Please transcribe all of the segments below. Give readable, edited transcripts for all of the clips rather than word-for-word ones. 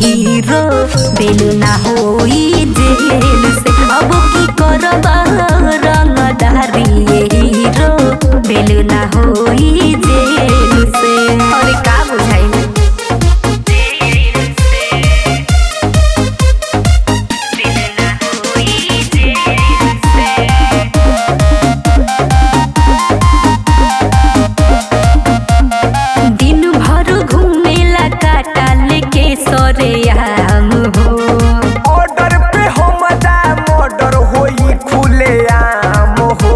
Hero बेलू ना होई जेल से। अब की करबा रंगदारी हीरो बेलू ना होई जेल से। अरे का बुझाई सरेआम हो। ऑर्डर पे हमदा मर्डर होई खुलेआम हो।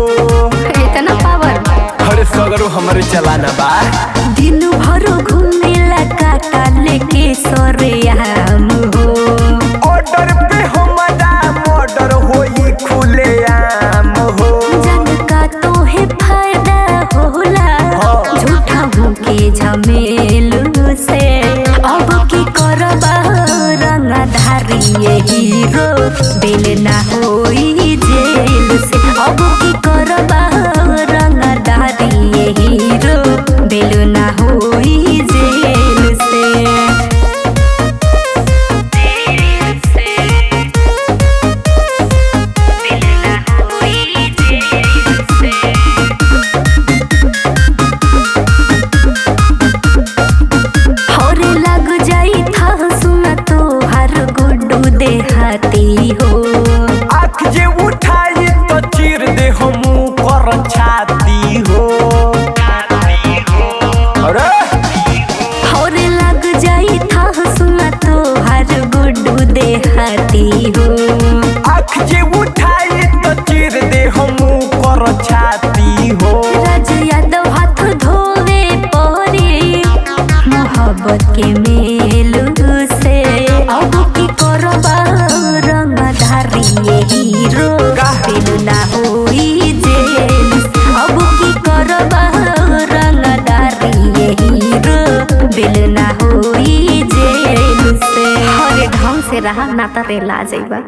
इतना पावर हर सगरो हमरे चलाना बा। दिन भर घूमेला काटा लेके सरेआम हो। ऑर्डर पे हमदा मर्डर होई खुलेआम हो। जन का तोहे फायदा होला झूठा भूखे झमेलू से। अब की करबा रंगधारी हीरो बेल ना होई जेल से। अब की करबा रंगधारी हीरो बेल ना होई जेल से। देहाती हो आँख जे उठाई तो चीर दे हमू कर छाती हो। अरे होरे लग जाई था सुना तो हर गुड्डू देहाती हो। आँख जे उठाई तो चीर दे हमू कर छाती हो। राज यादव हाथ धोवे परी मोहब्बत के मेलू से। अब की करबा रंगधारी हीरो बेलू ना होई जेल। अब की करबा रंगधारी हीरो बेलू ना होई जेल से। हरे ढंग से रहा ना तो रेला जाइबा।